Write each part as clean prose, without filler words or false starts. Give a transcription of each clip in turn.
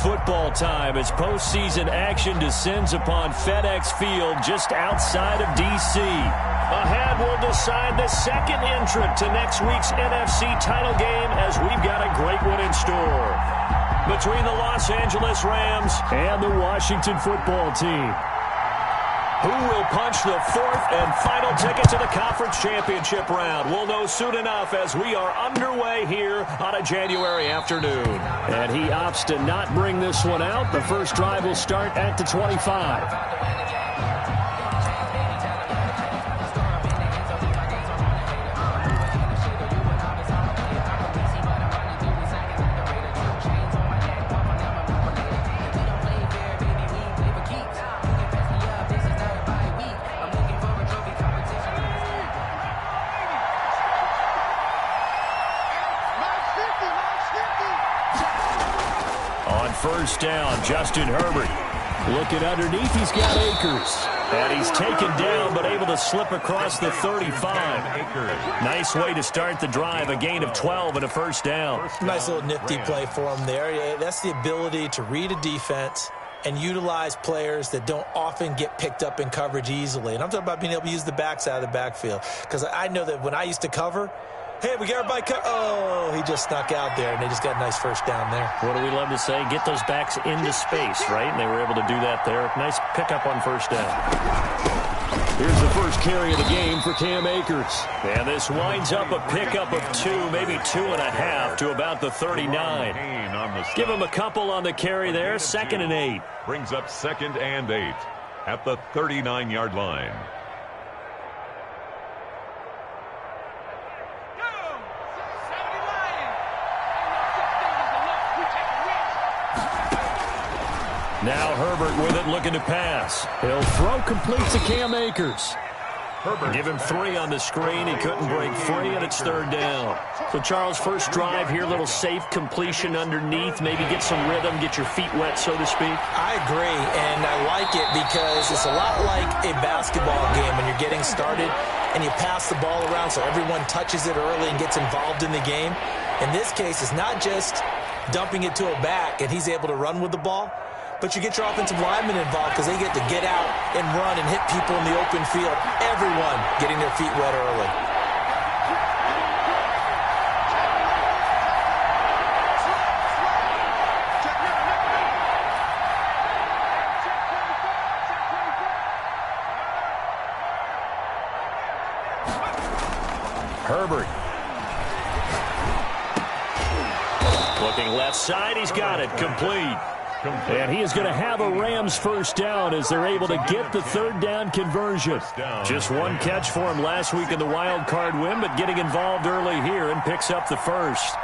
football time as postseason action descends upon FedEx Field just outside of D.C. Ahead, we'll decide the second entrant to next week's NFC title game as we've got a great one in store between the Los Angeles Rams and the Washington football team. Who will punch the fourth and final ticket to the conference championship round? We'll know soon enough as we are underway here on a January afternoon. And he opts to not bring this one out. The first drive will start at the 25. First down, Justin Herbert. Looking underneath, he's got Akers. And he's taken down, but able to slip across the 35. Nice way to start the drive, a gain of 12 and a first down. Nice little nifty play for him there. That's the ability to read a defense and utilize players that don't often get picked up in coverage easily. And I'm talking about being able to use the backside of the backfield. Because I know that when I used to cover, hey, we got everybody oh, he just snuck out there, and they just got a nice first down there. What do we love to say? Get those backs into space, right? And they were able to do that there. Nice pickup on first down. Here's the first carry of the game for Cam Akers. And this winds up a pickup of 2, maybe 2.5 to about the 39. Give him a couple on the carry there. 2nd and 8. Brings up 2nd and 8 at the 39-yard line. Now Herbert with it, looking to pass. He'll throw, complete to Cam Akers. Herbert. Give him 3 on the screen. He couldn't break free, and it's 3rd down. So, Charles, first drive here, little safe completion underneath. Maybe get some rhythm, get your feet wet, so to speak. I agree, and I like it because it's a lot like a basketball game when you're getting started and you pass the ball around so everyone touches it early and gets involved in the game. In this case, it's not just dumping it to a back and he's able to run with the ball, but you get your offensive linemen involved because they get to get out and run and hit people in the open field. Everyone getting their feet wet early. Herbert. Looking left side, he's got it, complete. And he is going to have a Rams first down as they're able to get the 3rd down conversion. Just one catch for him last week in the wild card win, but getting involved early here and picks up the first.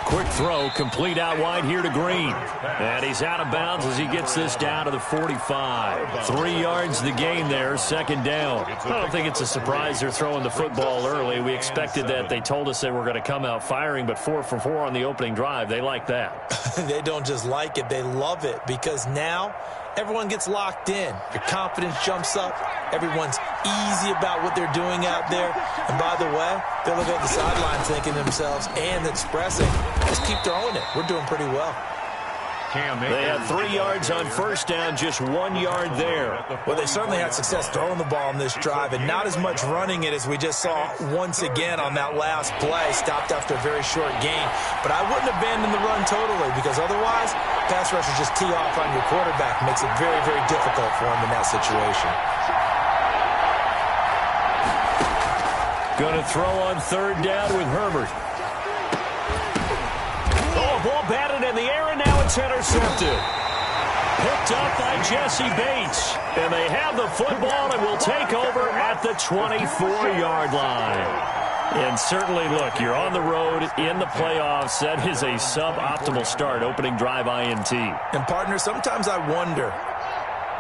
Quick throw, complete out wide here to Green. And he's out of bounds as he gets this down to the 45. 3 yards the gain there, 2nd down. I don't think it's a surprise they're throwing the football early. We expected that. They told us they were going to come out firing, but 4 for 4 on the opening drive. They like that. They don't just like it, they love it, because now everyone gets locked in. Your confidence jumps up. Everyone's easy about what they're doing out there. And by the way, they're looking at the sideline thinking to themselves and expressing, just keep throwing it. We're doing pretty well. They had 3 yards on first down, just 1 yard there. Well, they certainly had success throwing the ball on this drive, and not as much running it as we just saw once again on that last play. Stopped after a very short gain. But I wouldn't abandon the run totally, because otherwise, pass rushers just tee off on your quarterback. Makes it very, very difficult for him in that situation. Going to throw on 3rd down with Herbert. Oh, ball batted in the air, and now it's intercepted. Picked up by Jesse Bates. And they have the football and will take over at the 24-yard line. And certainly, look, you're on the road in the playoffs. That is a suboptimal start, opening drive INT. And, partner, sometimes I wonder,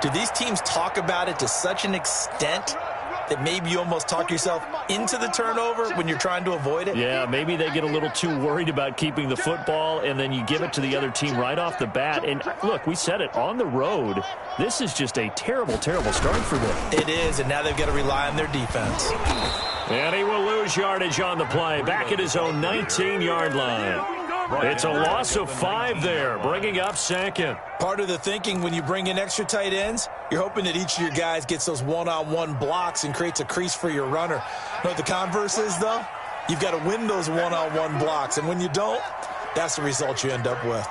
do these teams talk about it to such an extent that maybe you almost talk yourself into the turnover when you're trying to avoid it? Yeah, maybe they get a little too worried about keeping the football, and then you give it to the other team right off the bat. And look, we said it, on the road, this is just a terrible, terrible start for them. It is, and now they've got to rely on their defense. And he will lose yardage on the play, back at his own 19-yard line. It's a loss of 5 there, bringing up second. Part of the thinking when you bring in extra tight ends, you're hoping that each of your guys gets those one-on-one blocks and creates a crease for your runner. You know what the converse is, though? You've got to win those one-on-one blocks, and when you don't, that's the result you end up with.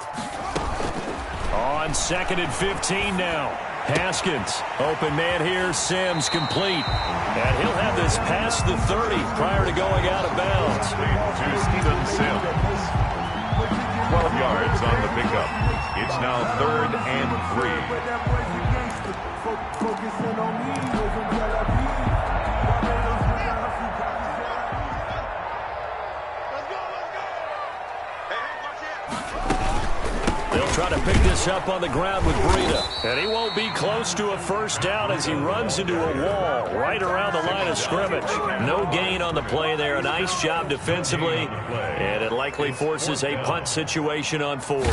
On 2nd and 15 now. Haskins, open man here, Sims complete. And he'll have this past the 30 prior to going out of bounds. To Steven Sims. 12 yards on the pickup. It's now 3rd and 3. They'll try to pick this up on the ground with Breida. And he won't be close to a first down as he runs into a wall right around the line of scrimmage. No gain on the play there. A nice job defensively. And it likely forces a punt situation on 4th.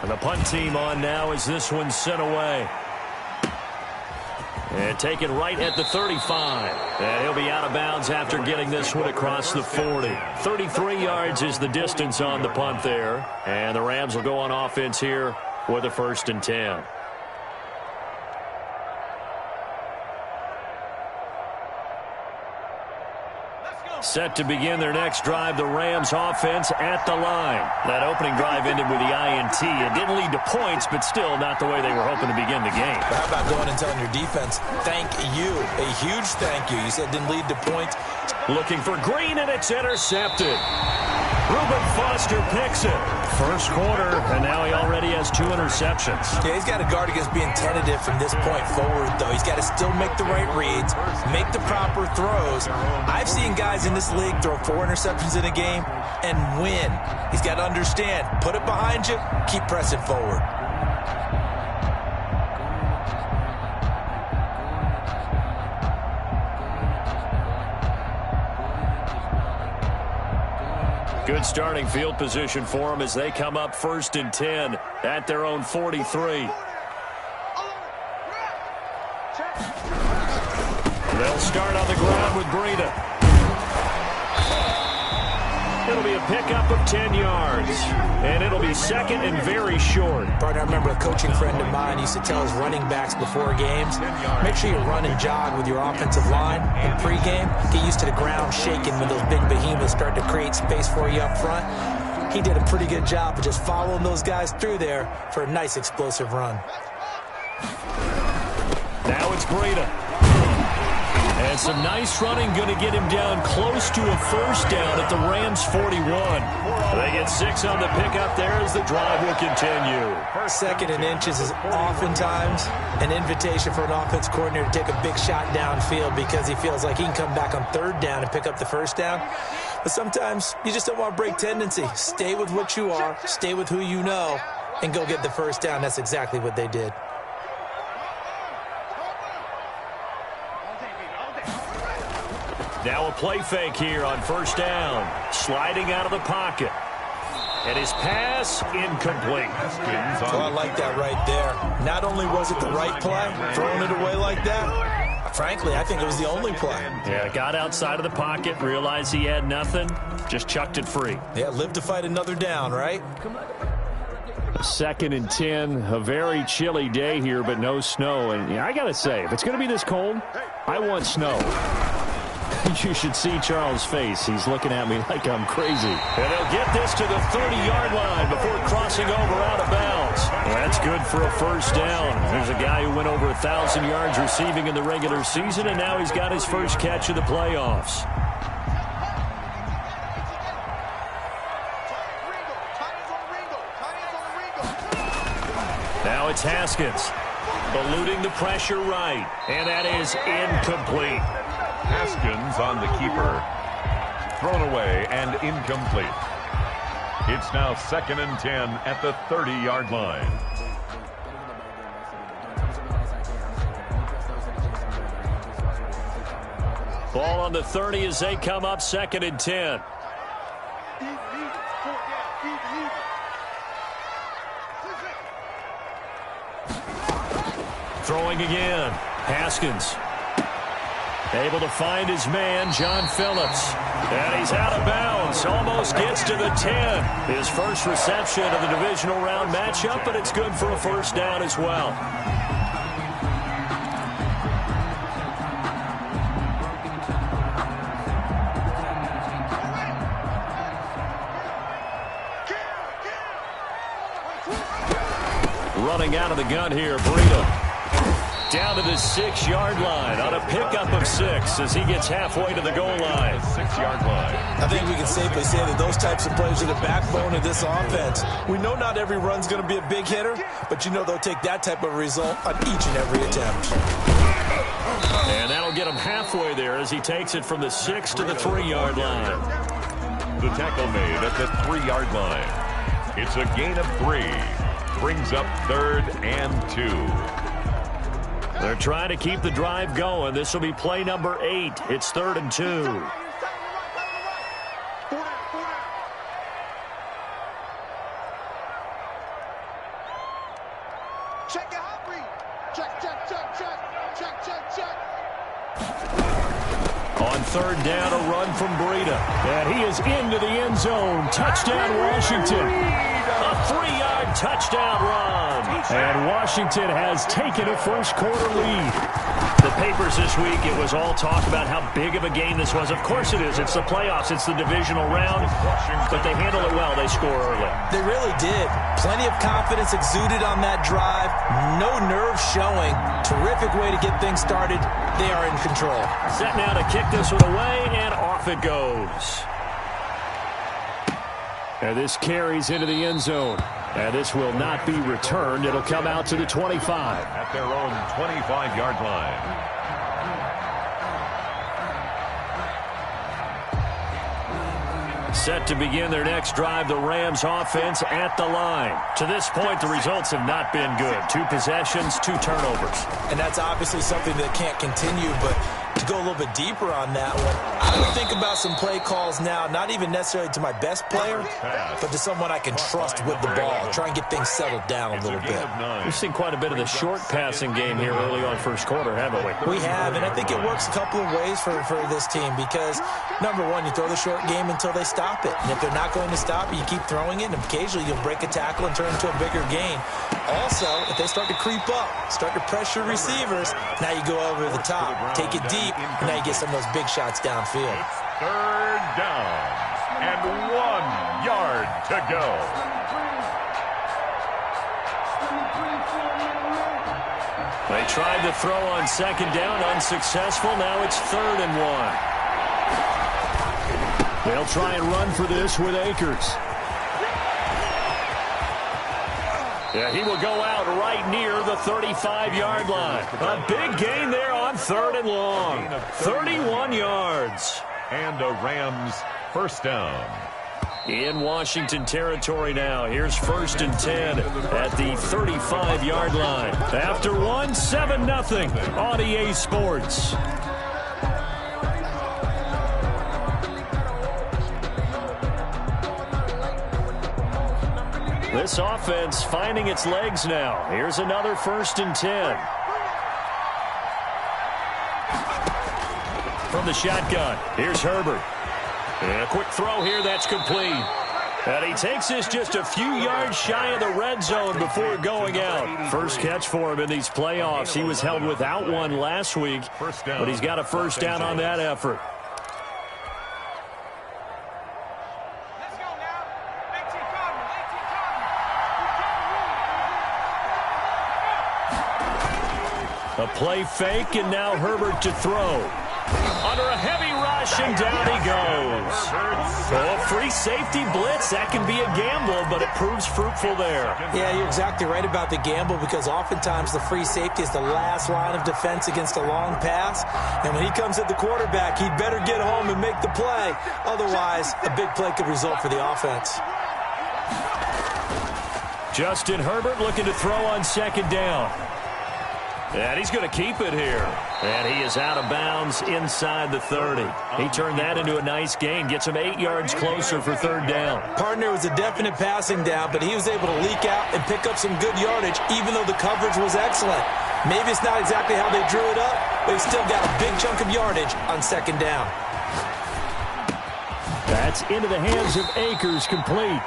And the punt team on now as this one's sent away. And taken right at the 35. And he'll be out of bounds after getting this one across the 40. 33 yards is the distance on the punt there. And the Rams will go on offense here with a 1st and 10. Set to begin their next drive, the Rams offense at the line. That opening drive ended with the INT. It didn't lead to points, but still not the way they were hoping to begin the game. How about going and telling your defense, thank you, a huge thank you. You said it didn't lead to points. Looking for Green, and it's intercepted. Reuben Foster picks it. First quarter, and now he already has 2 interceptions. Yeah, he's got to guard against being tentative from this point forward, though. He's got to still make the right reads, make the proper throws. I've seen guys in this league throw 4 interceptions in a game and win. He's got to understand, put it behind you, keep pressing forward. Good starting field position for them as they come up 1st and 10 at their own 43. They'll start on the ground with Breida. It'll be a pickup of 10 yards, and it'll be 2nd and very short. Partner, I remember a coaching friend of mine used to tell his running backs before games, make sure you run and jog with your offensive line in pregame. Get used to the ground shaking when those big behemoths start to create space for you up front. He did a pretty good job of just following those guys through there for a nice explosive run. Now it's Breida. And some nice running, going to get him down close to a first down at the Rams' 41. They get 6 on the pickup there as the drive will continue. 2nd and inches is oftentimes an invitation for an offense coordinator to take a big shot downfield because he feels like he can come back on 3rd down and pick up the first down. But sometimes you just don't want to break tendency. Stay with what you are, stay with who you know, and go get the first down. That's exactly what they did. Now a play fake here on 1st down. Sliding out of the pocket. And his pass incomplete. Oh, I like that right there. Not only was it the right play, throwing it away like that, frankly, I think it was the only play. Yeah, got outside of the pocket, realized he had nothing, just chucked it free. Yeah, live to fight another down, right? 2nd and 10, a very chilly day here, but no snow. And I got to say, if it's going to be this cold, I want snow. You should see Charles' face. He's looking at me like I'm crazy. And they'll get this to the 30-yard line before crossing over out of bounds. That's good for a first down. There's a guy who went over 1,000 yards receiving in the regular season, and now he's got his first catch of the playoffs. Now it's Haskins. Eluding the pressure right. And that is incomplete. Haskins on the keeper. Thrown away and incomplete. It's now 2nd and 10 at the 30-yard line. Ball on the 30 as they come up 2nd and 10. Throwing again. Haskins. Able to find his man, John Phillips. And he's out of bounds. Almost gets to the 10. His first reception of the divisional round matchup, but it's good for a first down as well. Running out of the gun here, Breida. Down to the 6-yard line on a pickup of 6 as he gets halfway to the goal line. 6-yard line. I think we can safely say that those types of plays are the backbone of this offense. We know not every run's going to be a big hitter, but you know they'll take that type of result on each and every attempt. And that'll get him halfway there as he takes it from the 6 to the 3-yard line. The tackle made at the 3-yard line. It's a gain of 3. Brings up 3rd and 2. They're trying to keep the drive going. This will be play number 8. It's 3rd and 2. Check your hot read. Check. On 3rd down, a run from Breida. And he is into the end zone. Touchdown, Washington. A 3-yard touchdown run. And Washington has taken a first-quarter lead. The papers this week, it was all talk about how big of a game this was. Of course it is. It's the playoffs. It's the divisional round. But they handle it well. They score early. They really did. Plenty of confidence exuded on that drive. No nerves showing. Terrific way to get things started. They are in control. Set now to kick this one away, and off it goes. And this carries into the end zone. And this will not be returned. It'll come out to the 25. At their own 25-yard line. Set to begin their next drive, the Rams offense at the line. To this point, the results have not been good. 2 possessions, 2 turnovers. And that's obviously something that can't continue, but to go a little bit deeper on that one, I would think about some play calls now, not even necessarily to my best player, but to someone I can trust with the ball. Try and get things settled down a little bit. We've seen quite a bit of the short passing game here early on first quarter, haven't we? We have, and I think it works a couple of ways for this team because, number one, you throw the short game until they stop it. And if they're not going to stop it, you keep throwing it, and occasionally you'll break a tackle and turn it into a bigger gain. Also, if they start to creep up, start to pressure receivers, now you go over the top, take it deep, and now you get some of those big shots downfield. It's 3rd down and 1 yard to go. They tried to throw on 2nd down, unsuccessful. Now it's 3rd and 1. They'll try and run for this with Akers. Yeah, he will go out right near the 35-yard line. A big gain there on 3rd and long. 31 yards. And a Rams first down. In Washington territory now. Here's 1st and 10 at the 35-yard line. After 1, 7-0 on EA Sports. This offense finding its legs now. Here's another 1st and 10. From the shotgun, here's Herbert. And a quick throw here that's complete. And he takes this just a few yards shy of the red zone before going out. First catch for him in these playoffs. He was held without one last week, but he's got a first down on that effort. A play fake, and now Herbert to throw. Under a heavy rush, and down he goes. Oh, free safety blitz. That can be a gamble, but it proves fruitful there. Yeah, you're exactly right about the gamble because oftentimes the free safety is the last line of defense against a long pass. And when he comes at the quarterback, he'd better get home and make the play. Otherwise, a big play could result for the offense. Justin Herbert looking to throw on 2nd down. And he's going to keep it here. And he is out of bounds inside the 30. He turned that into a nice gain. Gets him 8 yards closer for 3rd down. Partner was a definite passing down, but he was able to leak out and pick up some good yardage, even though the coverage was excellent. Maybe it's not exactly how they drew it up, but he's still got a big chunk of yardage on second down. That's into the hands of Akers, complete.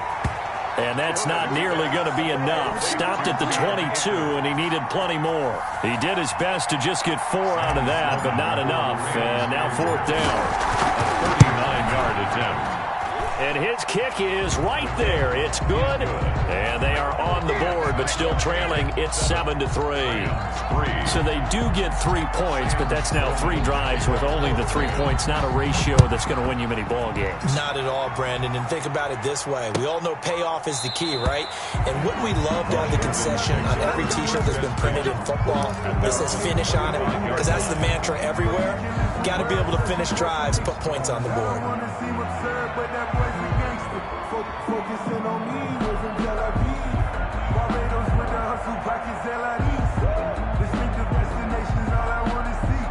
And that's not nearly going to be enough. Stopped at the 22, and he needed plenty more. He did his best to just get 4 out of that, but not enough. And now fourth down. A 39-yard attempt. And his kick is right there. It's good. And they are on the board, but still trailing. It's 7-3. So they do get 3 points, but that's now 3 drives with only the 3 points. Not a ratio that's going to win you many ball games. Not at all, Brandon. And think about it this way. We all know payoff is the key, right? And wouldn't we love to have the concession on every T-shirt that's been printed in football that says finish on it? Because that's the mantra everywhere. Got to be able to finish drives, put points on the board. Focusing on me, wasn't Tel Aviv. Barbados with the hustle pockets, LIDs. Distinctive destinations, all I want to see.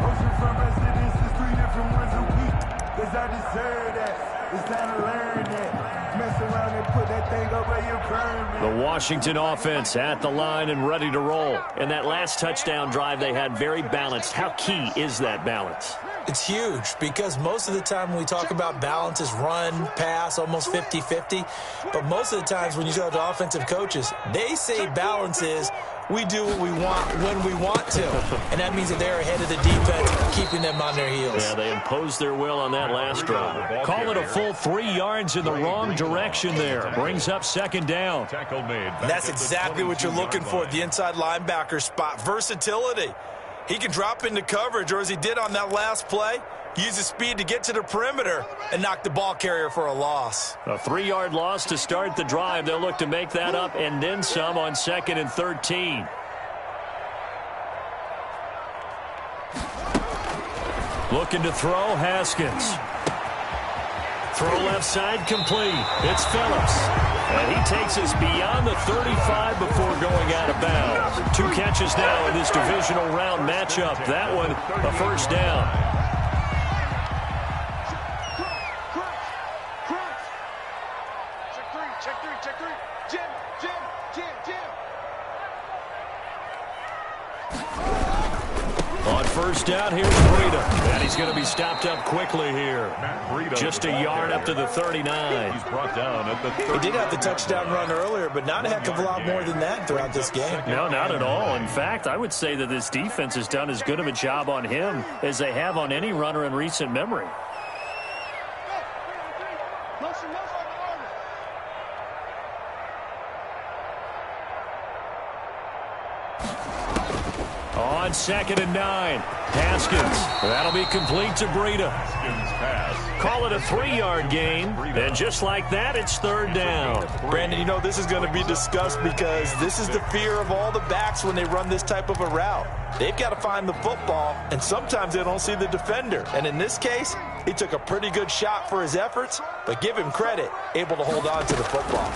Oceanfront residences, 3 different ones a week. Cause I deserve that. It's time to learn that. Mess around and put that thing over your permit. The Washington offense at the line and ready to roll. And that last touchdown drive they had very balanced. How key is that balance? It's huge because most of the time when we talk about balance is run, pass, almost 50-50. But most of the times when you talk to offensive coaches, they say balance is we do what we want when we want to. And that means that they're ahead of the defense, keeping them on their heels. Yeah, they imposed their will on that last drive. Call it a full 3 yards in the wrong direction there. Brings up second down. And that's exactly what you're looking for, the inside linebacker spot. Versatility. He can drop into coverage, or as he did on that last play, use his speed to get to the perimeter and knock the ball carrier for a loss. A 3-yard loss to start the drive. They'll look to make that up and then some on 2nd and 13. Looking to throw, Haskins. Throw left side, complete. It's Phillips. And he takes us beyond the 35 before going out of bounds. 2 catches now in this divisional round matchup. That one, a first down. Check 3. Jim. On first down, here's Breida. And he's going to be stopped up quickly here. Just a yard up to the 39. He's brought down at the 30. He did have the touchdown run earlier, but not a heck of a lot more than that throughout this game. No, not at all. In fact, I would say that this defense has done as good of a job on him as they have on any runner in recent memory. On 2nd and 9, Haskins. That'll be complete to Breida. Call it a 3-yard gain, and just like that, it's third down. Brandon, you know this is going to be discussed because this is the fear of all the backs when they run this type of a route. They've got to find the football, and sometimes they don't see the defender. And in this case, he took a pretty good shot for his efforts, but give him credit, able to hold on to the football.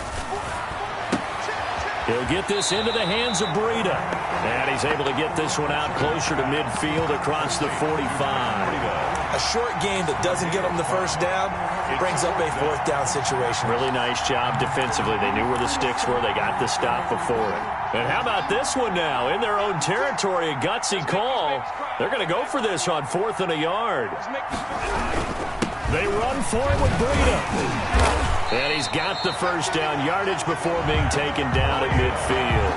He'll get this into the hands of Breida. And he's able to get this one out closer to midfield across the 45. A short game that doesn't get them the first down brings up a fourth down situation. Really nice job defensively. They knew where the sticks were. They got the stop before it. And how about this one now? In their own territory, a gutsy call. They're going to go for this on 4th and a yard. They run for it with Breida. And he's got the first down, yardage before being taken down at midfield.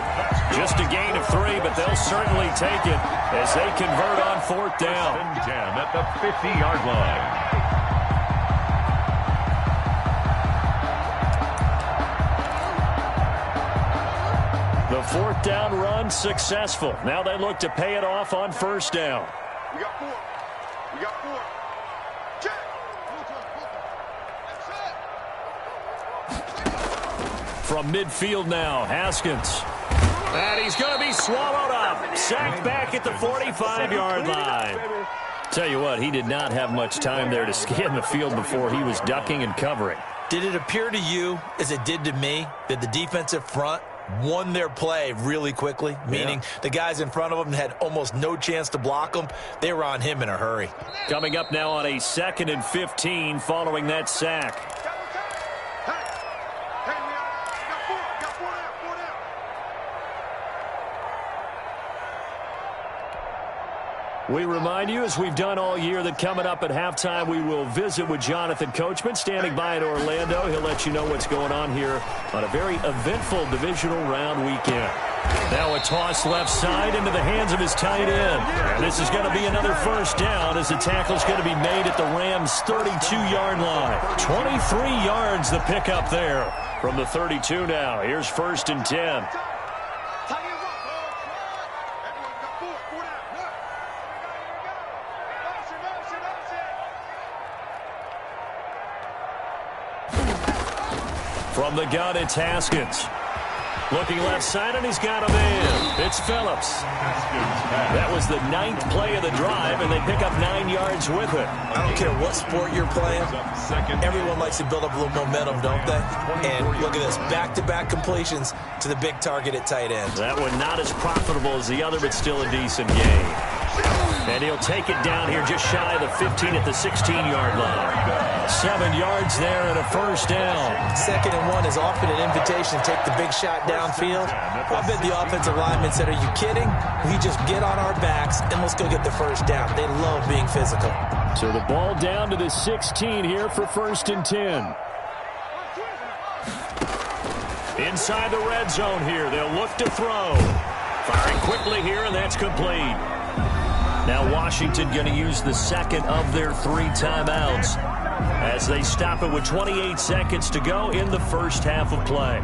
Just a gain of 3, but they'll certainly take it as they convert on 4th down. 10 at the 50-yard line. The 4th down run successful. Now they look to pay it off on first down. We got 4. Check. From midfield now, Haskins. And he's going to be swallowed up. Sacked back at the 45-yard line. Tell you what, he did not have much time there to scan the field before he was ducking and covering. Did it appear to you, as it did to me, that the defensive front won their play really quickly? Meaning the guys in front of them had almost no chance to block them. They were on him in a hurry. Coming up now on a 2nd and 15 following that sack. We remind you, as we've done all year, that coming up at halftime, we will visit with Jonathan Coachman, standing by in Orlando. He'll let you know what's going on here on a very eventful divisional round weekend. Now a toss left side into the hands of his tight end. And this is going to be another first down as the tackle's going to be made at the Rams' 32-yard line. 23 yards the pickup there from the 32 now. Here's 1st and 10. From the gun, it's Haskins. Looking left side, and he's got a man. It's Phillips. That was the 9th play of the drive, and they pick up 9 yards with it. I don't care what sport you're playing. Everyone likes to build up a little momentum, don't they? And look at this, back-to-back completions to the big target at tight end. That one not as profitable as the other, but still a decent game. And he'll take it down here just shy of the 15 at the 16-yard line. 7 yards there and a first down. 2nd and 1 is often an invitation to take the big shot downfield. I bet the offensive linemen said, are you kidding? We just get on our backs and let's go get the first down. They love being physical. So the ball down to the 16 here for 1st and 10. Inside the red zone here. They'll look to throw. Firing quickly here, and that's complete. Now Washington going to use the second of their 3 timeouts as they stop it with 28 seconds to go in the first half of play.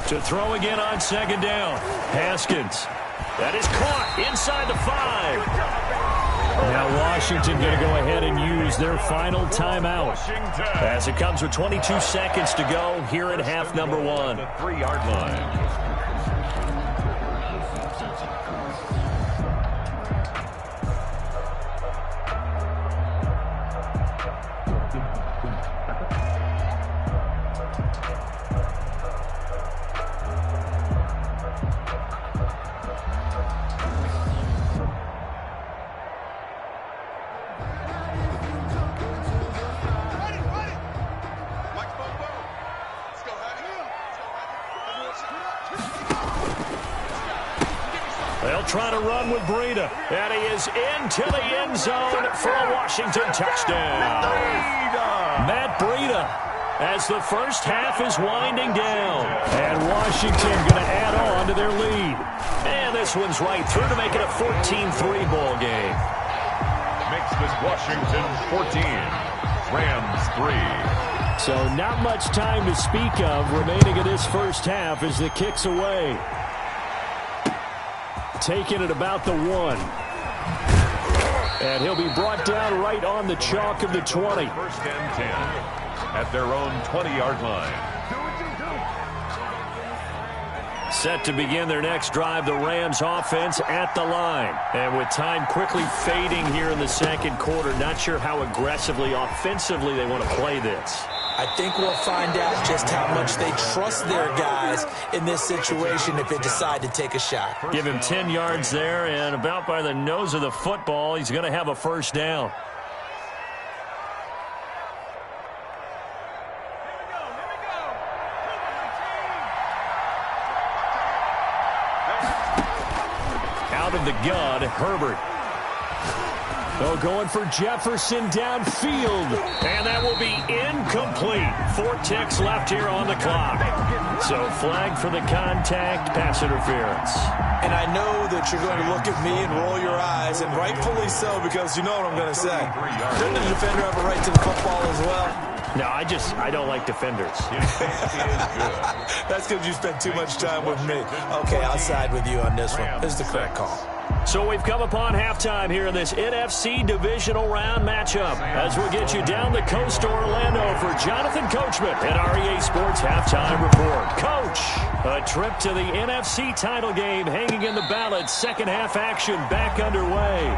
To throw again on 2nd down. Haskins. That is caught inside the 5. Now Washington going to go ahead and use their final timeout as it comes with 22 seconds to go here in half number 1. The 3-yard line. They'll try to run with Breida. And he is into the end zone for a Washington touchdown. Matt Breida as the first half is winding down. And Washington going to add on to their lead. And this one's right through to make it a 14-3 ball game. Makes this Washington 14, Rams 3. So not much time to speak of remaining in this first half as the kick's away. Taking it about the 1. And he'll be brought down right on the chalk of the 20. 1st and 10 at their own 20-yard line. Set to begin their next drive, the Rams offense at the line. And with time quickly fading here in the 2nd quarter, not sure how aggressively, offensively they want to play this. I think we'll find out just how much they trust their guys in this situation if they decide to take a shot. Give him 10 yards there, and about by the nose of the football, he's going to have a first down. Out of the gun, Herbert. Oh, going for Jefferson downfield. And that will be incomplete. 4 ticks left here on the clock. So flag for the contact, pass interference. And I know that you're going to look at me and roll your eyes, and rightfully so, because you know what I'm going to say. Doesn't the defender have a right to the football as well? No, I don't like defenders. That's because you spent too much time with me. Okay, I'll side with you on this one. This is the correct call. So we've come upon halftime here in this NFC divisional round matchup as we'll get you down the coast to Orlando for Jonathan Coachman at REA Sports Halftime Report. Coach, a trip to the NFC title game hanging in the balance. Second half action back underway.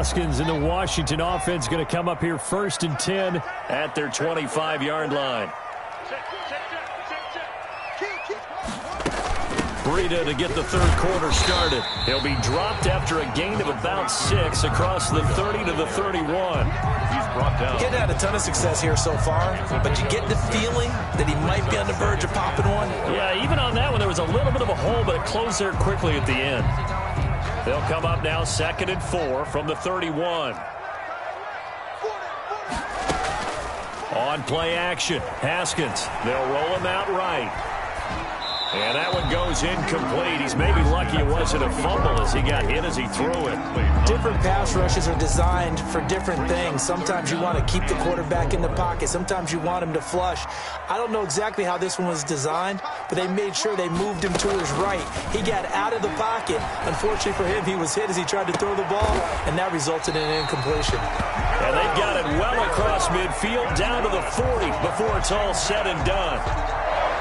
Haskins and the Washington offense going to come up here 1st and 10 at their 25-yard line. Breida to get the third quarter started. He'll be dropped after a gain of about 6 across the 30 to the 31. He's brought down. He's had a ton of success here so far, but you get the feeling that he might be on the verge of popping one. Yeah, even on that one, there was a little bit of a hole, but it closed there quickly at the end. They'll come up now 2nd and 4 from the 31. On play action, Haskins. They'll roll him out right. And that one goes incomplete. He's maybe lucky it wasn't a fumble as he got hit as he threw it. Different pass rushes are designed for different things. Sometimes you want to keep the quarterback in the pocket. Sometimes you want him to flush. I don't know exactly how this one was designed, but they made sure they moved him to his right. He got out of the pocket. Unfortunately for him, he was hit as he tried to throw the ball, and that resulted in an incompletion. And they've got it well across midfield down to the 40 before it's all said and done.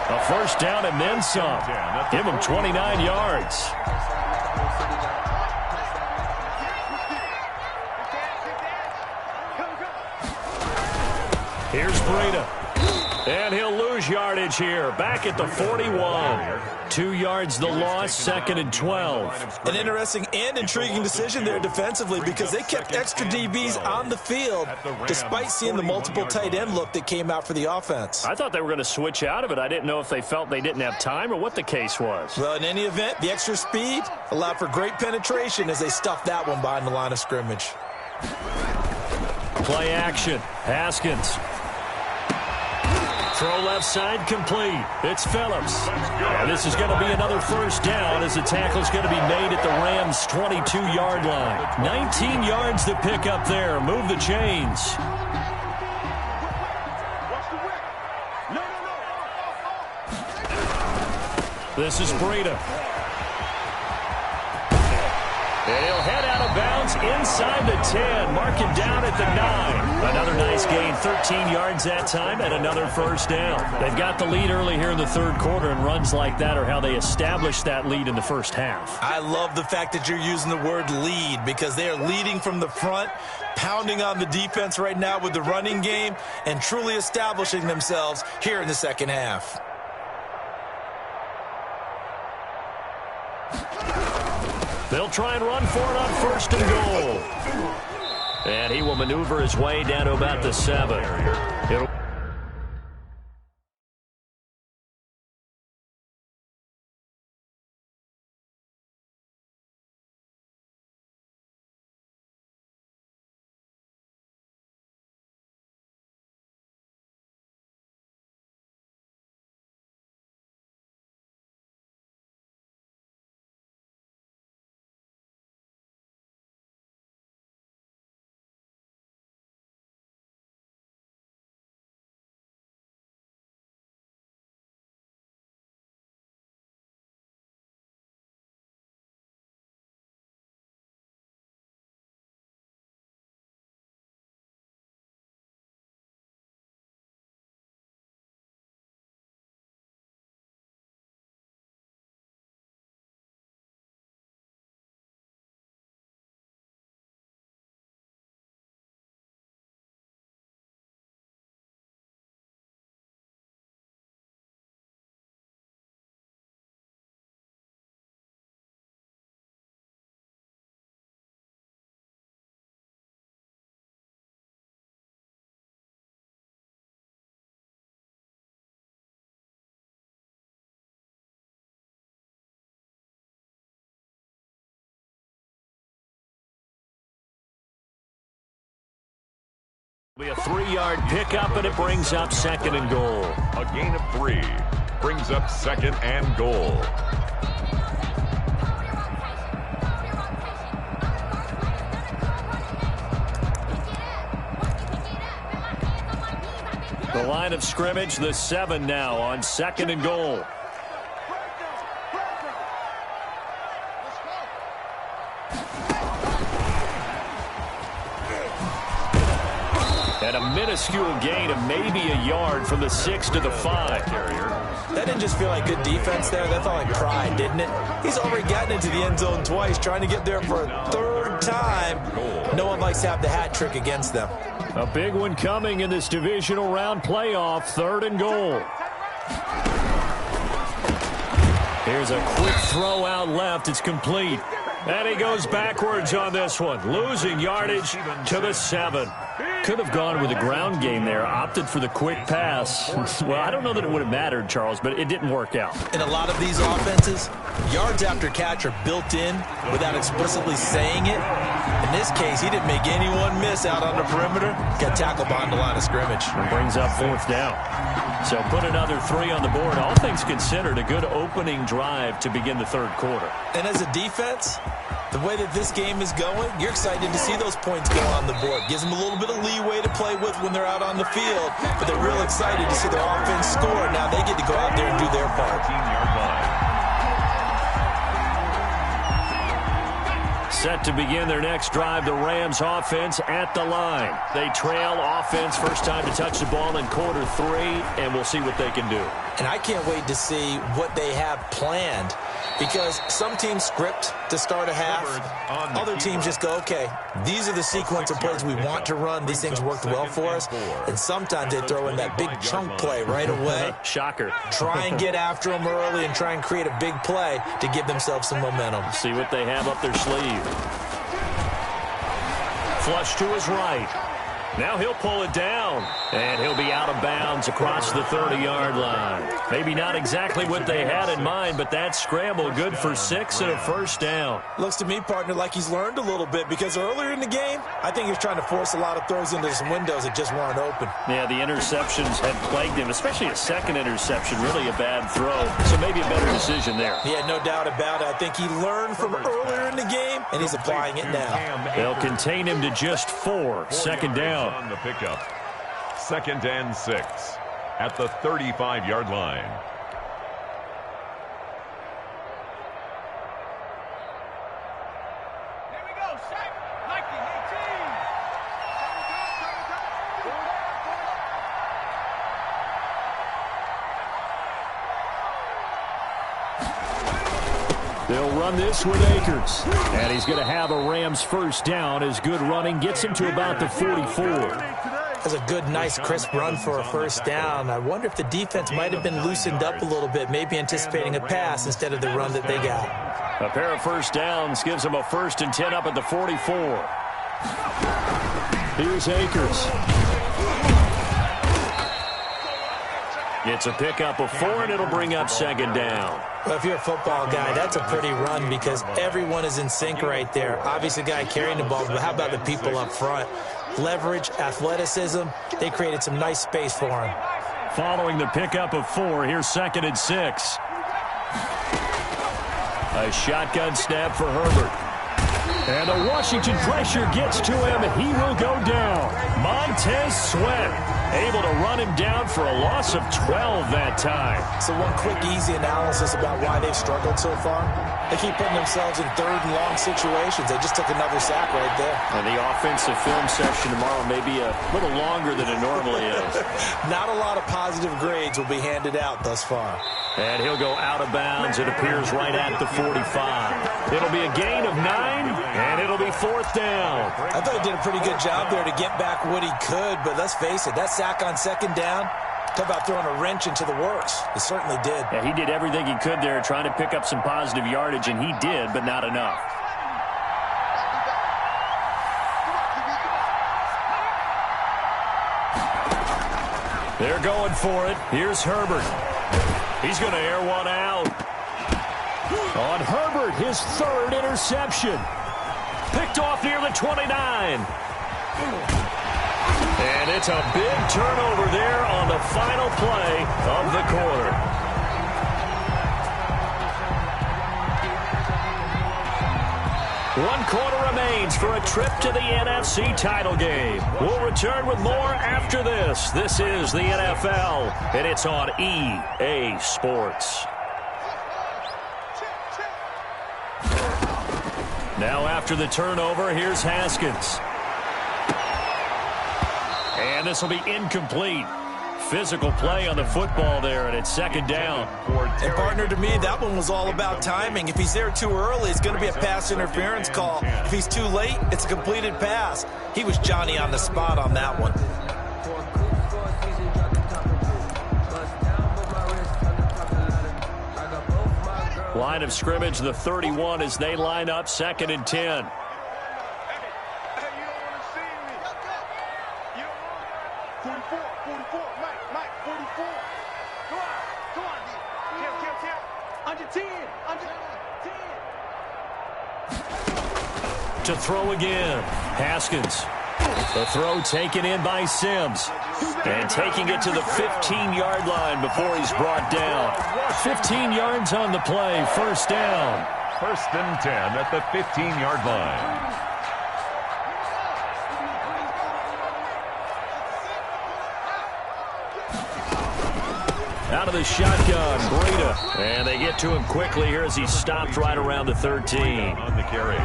A first down and then some. Give him 29 yards. Here's Breida. And he'll lose yardage here. Back at the 41. 2 yards the loss, 2nd and 12. An interesting and intriguing decision there defensively because they kept extra DBs on the field despite seeing the multiple tight end look that came out for the offense. I thought they were going to switch out of it. I didn't know if they felt they didn't have time or what the case was. Well, in any event, the extra speed allowed for great penetration as they stuffed that one behind the line of scrimmage. Play action. Haskins. Throw left side complete. It's Phillips. And this is going to be another first down as the tackle's going to be made at the Rams' 22-yard line. 19 yards to pick up there. Move the chains. This is Breida. And he'll head out of bounds inside the 10. Mark him down at the 9. Another nice gain, 13 yards that time, and another first down. They've got the lead early here in the third quarter, and runs like that are how they establish that lead in the first half. I love the fact that you're using the word lead because they are leading from the front, pounding on the defense right now with the running game, and truly establishing themselves here in the second half. They'll try and run for it on 1st and goal. And he will maneuver his way down to about the 7. Be a 3-yard pickup, and it brings up 2nd and goal. A gain of 3 brings up 2nd and goal. The line of scrimmage, the 7 now on 2nd and goal. And a minuscule gain of maybe a yard from the 6 to the 5. That didn't just feel like good defense there. That felt like pride, didn't it? He's already gotten into the end zone twice, trying to get there for a 3rd time, no one likes to have the hat trick against them. A big one coming in this divisional round playoff, 3rd and goal. Here's a quick throw out left. It's complete. And he goes backwards on this one, losing yardage to the 7. Could have gone with a ground game there, opted for the quick pass. Well, I don't know that it would have mattered, Charles, but it didn't work out. In a lot of these offenses, yards after catch are built in without explicitly saying it. In this case, he didn't make anyone miss out on the perimeter. Got tackled behind the line of scrimmage. And brings up 4th down. So put another 3 on the board. All things considered, a good opening drive to begin the 3rd quarter. And as a defense, the way that this game is going, you're excited to see those points go on the board. Gives them a little bit of leeway to play with when they're out on the field, but they're real excited to see their offense score. Now they get to go out there and do their part. 14-yard line. Set to begin their next drive, the Rams offense at the line. They trail offense, first time to touch the ball in quarter 3, and we'll see what they can do. And I can't wait to see what they have planned, because some teams script to start a half. Other teams just go, okay, these are the sequence of plays we want to run. These things worked well for us. And sometimes they throw in that big chunk play right away. Shocker. Try and get after them early and try and create a big play to give themselves some momentum. See what they have up their sleeve. Flush to his right. Now he'll pull it down, and he'll be out of bounds across the 30-yard line. Maybe not exactly what they had in mind, but that scramble good for 6 and a first down. Looks to me, partner, like he's learned a little bit, because earlier in the game, I think he was trying to force a lot of throws into some windows that just weren't open. Yeah, the interceptions had plagued him, especially a second interception, really a bad throw. So maybe a better decision there. Yeah, no doubt about it. I think he learned from earlier in the game, and he's applying it now. They'll contain him to just 4, 2nd down. On the pickup. 2nd and 6 at the 35-yard line. Here we go, Shaq. Nike, 18. They'll run this with Akers. And he's going to have a Rams first down as good running gets him to about the 44. That's a good, nice, crisp run for a first down. I wonder if the defense might have been loosened up a little bit, maybe anticipating a pass instead of the run that they got. A pair of first downs gives them a 1st and 10 up at the 44. Here's Akers. It's a pickup of 4, and it'll bring up 2nd down. Well, if you're a football guy, that's a pretty run because everyone is in sync right there. Obviously, the guy carrying the ball, but how about the people up front? Leverage, athleticism, they created some nice space for him. Following the pickup of 4, here's 2nd and 6. A shotgun snap for Herbert. And the Washington pressure gets to him. He will go down. Montez Sweat able to run him down for a loss of 12 that time. So one quick, easy analysis about why they've struggled so far. They keep putting themselves in 3rd and long situations. They just took another sack right there. And the offensive film session tomorrow may be a little longer than it normally is. Not a lot of positive grades will be handed out thus far. And he'll go out of bounds. It appears right at the 45. It'll be a gain of 9, and it'll be 4th down. I thought he did a pretty good job there to get back what he could, but let's face it, that sack on 2nd down, talk about throwing a wrench into the works. It certainly did. Yeah, he did everything he could there, trying to pick up some positive yardage, and he did, but not enough. They're going for it. Here's Herbert. He's going to air one out. On Herbert, his 3rd interception. Picked off near the 29. And it's a big turnover there on the final play of the quarter. One quarter remains for a trip to the NFC title game. We'll return with more after this. This is the NFL, and it's on EA Sports. Now after the turnover, here's Haskins. And this will be incomplete. physical play on the football there, and it's second down. And partner, to me, that one was all about timing. If he's there too early, it's going to be a pass interference call. If he's too late, it's a completed pass. He was Johnny on the spot on that one. Line of scrimmage, the 31, as they line up, 2nd and 10. To throw again, Haskins. The throw taken in by Sims. And taking it to the 15-yard line before he's brought down. 15 yards on the play, first down. 1st and 10 at the 15-yard line. Out of the shotgun, Breida. And they get to him quickly here as he stopped right around the 13. On the carry.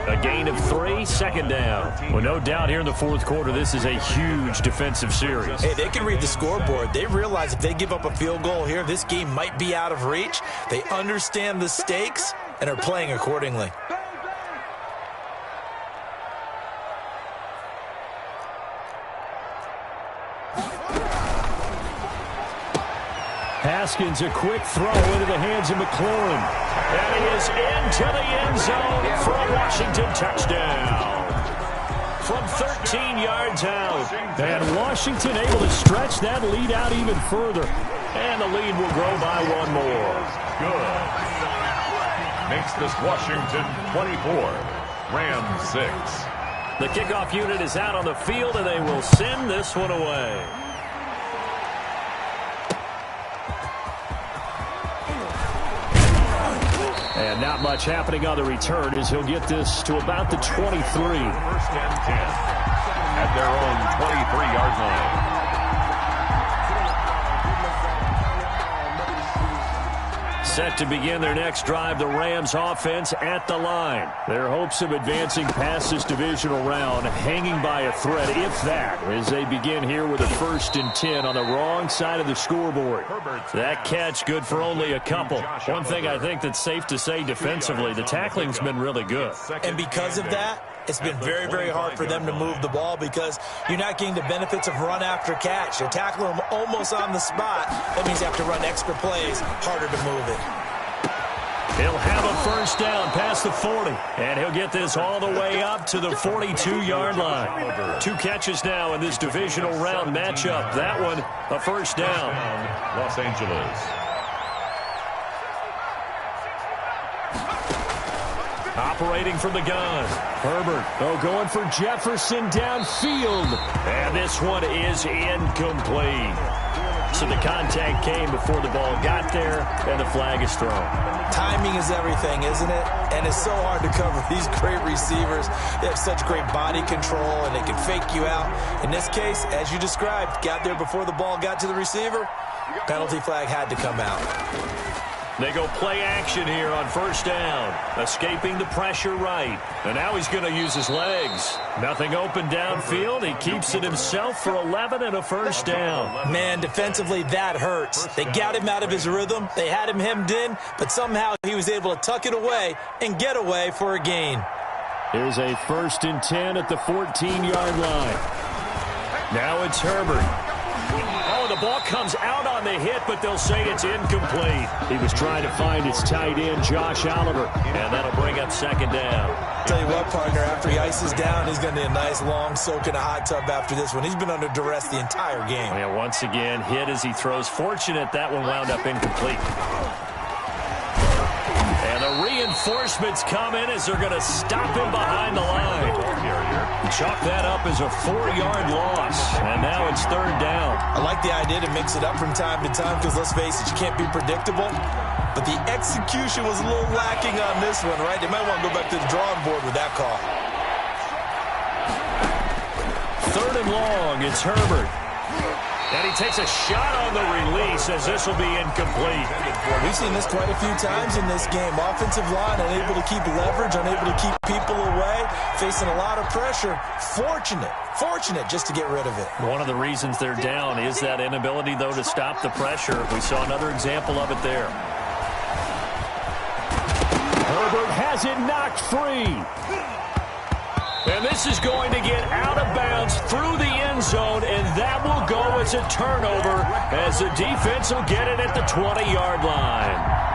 A gain of 3, second down. Well, no doubt here in the fourth quarter, this is a huge defensive series. Hey, they can read the scoreboard. They realize if they give up a field goal here, this game might be out of reach. They understand the stakes and are playing accordingly. Haskins, a quick throw into the hands of McLaurin. And he is into the end zone for a Washington touchdown. From 13 yards out. And Washington able to stretch that lead out even further. And the lead will grow by one more. Good. Makes this Washington 24, Rams 6. The kickoff unit is out on the field, and they will send this one away. And not much happening on the return as he'll get this to about the 23. 1st and 10 at their own 23-yard line. Set to begin their next drive, the Rams offense at the line. Their hopes of advancing past this divisional round hanging by a thread, if that, as they begin here with a 1st and 10 on the wrong side of the scoreboard. That catch good for only a couple. One thing I think that's safe to say defensively, the tackling's been really good. And because of that, it's been very, very hard for them to move the ball because you're not getting the benefits of run after catch. You're tackling them almost on the spot. That means you have to run extra plays, harder to move it. He'll have a first down past the 40, and he'll get this all the way up to the 42-yard line. 2 catches now in this divisional round matchup. That one, a first down. Los Angeles. Operating from the gun. Herbert, going for Jefferson downfield. And this one is incomplete. So the contact came before the ball got there, and the flag is thrown. Timing is everything, isn't it? And it's so hard to cover these great receivers. They have such great body control, and they can fake you out. In this case, as you described, got there before the ball got to the receiver. Penalty flag had to come out. They go play action here on first down. Escaping the pressure right. And now he's going to use his legs. Nothing open downfield. He keeps it himself for 11 and a first down. Man, defensively, that hurts. They got him out of his rhythm. They had him hemmed in, but somehow he was able to tuck it away and get away for a gain. Here's a 1st and 10 at the 14-yard line. Now it's Herbert. Oh, the ball comes out on the hit, but they'll say it's incomplete. He was trying to find his tight end, Josh Oliver, and that'll bring up second down. Tell you what, partner, after he ices down, he's going to need a nice long soak in a hot tub after this one. He's been under duress the entire game. Yeah, once again, hit as he throws. Fortunate that one wound up incomplete. And the reinforcements come in as they're going to stop him behind the line. Chalk that up as a 4-yard loss, and now it's third down. I like the idea to mix it up from time to time because, let's face it, you can't be predictable. But the execution was a little lacking on this one, right? They might want to go back to the drawing board with that call. 3rd and long, it's Herbert. And he takes a shot on the release as this will be incomplete. We've seen this quite a few times in this game. Offensive line unable to keep leverage, unable to keep people away, facing a lot of pressure. Fortunate just to get rid of it. One of the reasons they're down is that inability, though, to stop the pressure. We saw another example of it there. Herbert has it knocked free. And this is going to get out of bounds through the end zone, and that will go as a turnover as the defense will get it at the 20-yard line.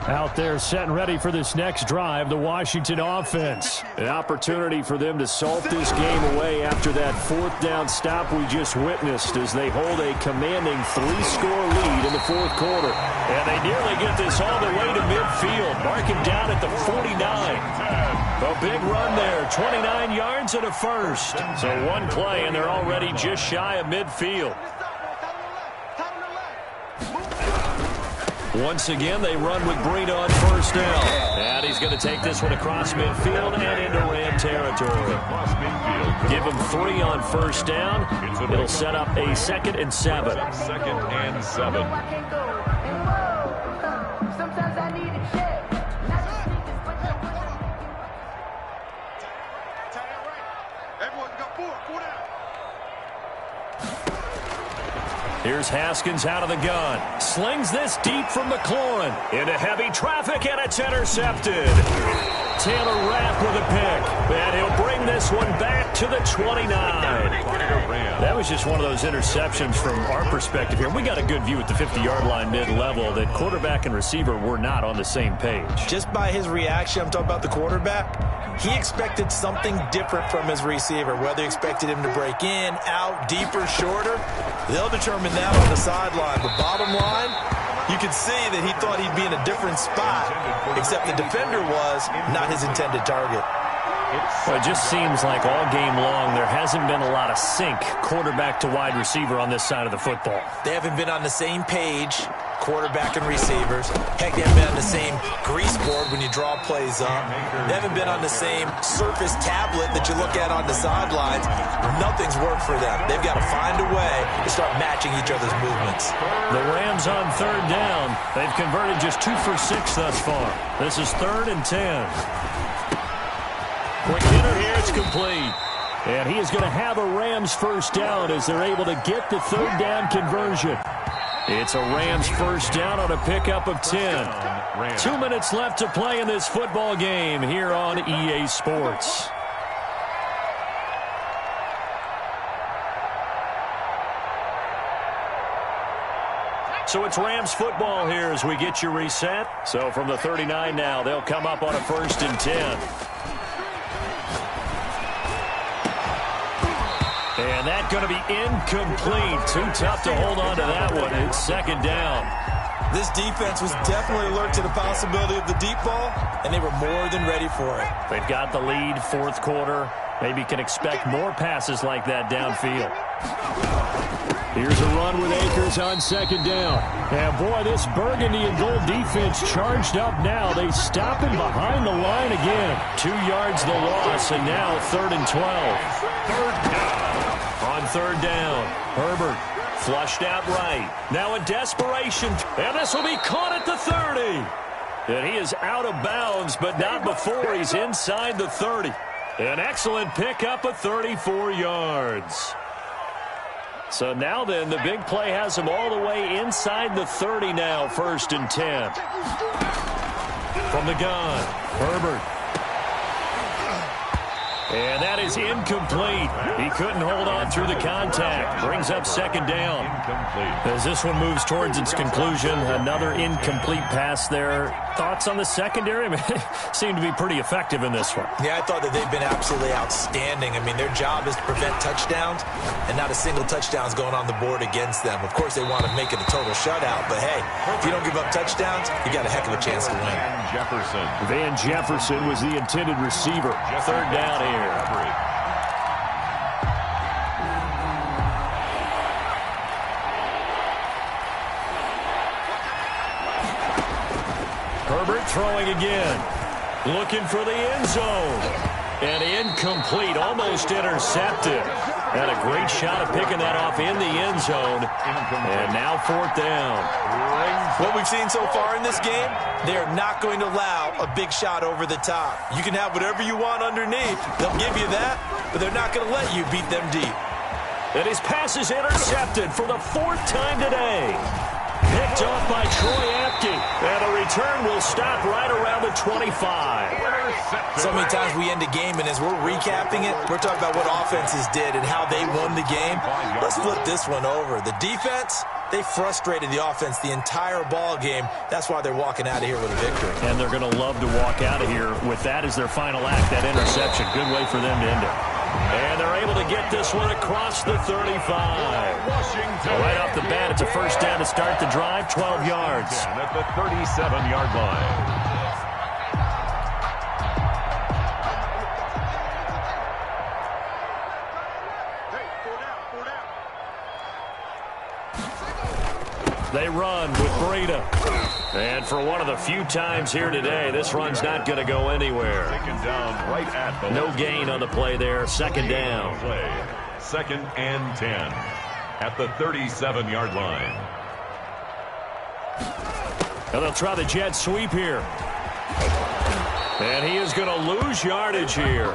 Out there set and ready for this next drive, the Washington offense. An opportunity for them to salt this game away after that fourth down stop we just witnessed as they hold a commanding 3-score lead in the fourth quarter. And they nearly get this all the way to midfield, marking down at the 49. A big run there, 29 yards and a first. So one play and they're already just shy of midfield. Once again, they run with Breida on first down. And he's going to take this one across midfield and into Ram territory. Give him 3 on first down. It'll set up a 2nd and 7. 2nd and 7. Here's Haskins out of the gun. Slings this deep from McLaurin. Into heavy traffic, and it's intercepted. Taylor Rapp with a pick. And he'll bring this one back to the 29. That was just one of those interceptions from our perspective here. We got a good view at the 50-yard line mid-level that quarterback and receiver were not on the same page. Just by his reaction, I'm talking about the quarterback, he expected something different from his receiver, whether he expected him to break in, out, deeper, shorter. They'll determine that on the sideline. But bottom line, you could see that he thought he'd be in a different spot, except the defender was not his intended target. Well, it just seems like all game long there hasn't been a lot of sync quarterback to wide receiver on this side of the football. They haven't been on the same page, quarterback and receivers. Heck, they haven't been on the same grease board when you draw plays up. They haven't been on the same surface tablet that you look at on the sidelines. Nothing's worked for them. They've got to find a way to start matching each other's movements. The Rams on third down. They've converted just 2 for 6 thus far. This is 3rd and 10. Quick hitter here, it's complete. And he is going to have a Rams first down as they're able to get the third down conversion. It's a Rams first down on a pickup of 10. 2 minutes left to play in this football game here on EA Sports. So it's Rams football here as we get you reset. So from the 39 now, they'll come up on a 1st and 10. And that's going to be incomplete. Too tough to hold on to that one. It's 2nd down. This defense was definitely alert to the possibility of the deep ball, and they were more than ready for it. They've got the lead, 4th quarter. Maybe can expect more passes like that downfield. Here's a run with Akers on 2nd down. And boy, this burgundy and gold defense charged up now. They stop him behind the line again. 2 yards the loss, and now 3rd and 12. 3rd down. On 3rd down, Herbert flushed out right. Now in desperation, and this will be caught at the 30. And he is out of bounds, but not before he's inside the 30. An excellent pickup of 34 yards. So now then, the big play has him all the way inside the 30 now, 1st and 10. From the gun, Herbert. And that is incomplete. He couldn't hold on through the contact. Brings up 2nd down. As this one moves towards its conclusion, another incomplete pass there. Thoughts on the secondary? I mean, they seem to be pretty effective in this one. Yeah, I thought that they've been absolutely outstanding. I mean, their job is to prevent touchdowns, and not a single touchdown's going on the board against them. Of course, they want to make it a total shutout, but hey, if you don't give up touchdowns, you got a heck of a chance to win. Van Jefferson was the intended receiver. 3rd down here. Herbert throwing again. Looking for the end zone. And incomplete, almost intercepted. Had a great shot of picking that off in the end zone. And now 4th down. What we've seen so far in this game, they're not going to allow a big shot over the top. You can have whatever you want underneath. They'll give you that, but they're not going to let you beat them deep. And his pass is intercepted for the 4th time today. Picked off by Troy Apke. And the return will stop right around the 25. So many times we end a game, and as we're recapping it, we're talking about what offenses did and how they won the game. Let's flip this one over. The defense, they frustrated the offense the entire ball game. That's why they're walking out of here with a victory. And they're going to love to walk out of here with that as their final act, that interception. Good way for them to end it. And they're able to get this one across the 35. Right off the bat, it's a 1st down to start the drive, 12 yards. At the 37-yard line. They run with Breida. And for one of the few times here today, this run's not going to go anywhere. Taken down right at the no gain on the play there. 2nd down. Play. 2nd and 10 at the 37-yard line. And they'll try the jet sweep here. And he is going to lose yardage here.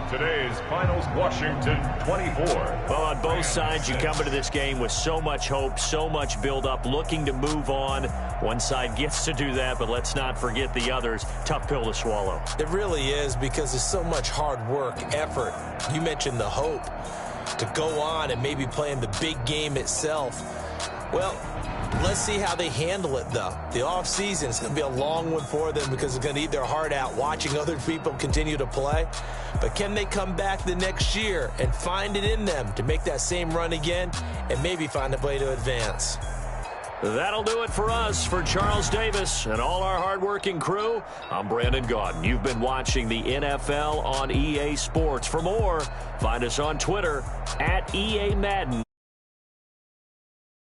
Today's finals, Washington 24. Well, on both sides, you come into this game with so much hope, so much build-up, looking to move on. One side gets to do that, but let's not forget the others. Tough pill to swallow. It really is, because there's so much hard work, effort. You mentioned the hope to go on and maybe play in the big game itself. Well, let's see how they handle it, though. The offseason is going to be a long one for them because they're going to eat their heart out watching other people continue to play. But can they come back the next year and find it in them to make that same run again and maybe find a way to advance? That'll do it for us. For Charles Davis and all our hardworking crew, I'm Brandon Gaudin. You've been watching the NFL on EA Sports. For more, find us on Twitter @EA Madden.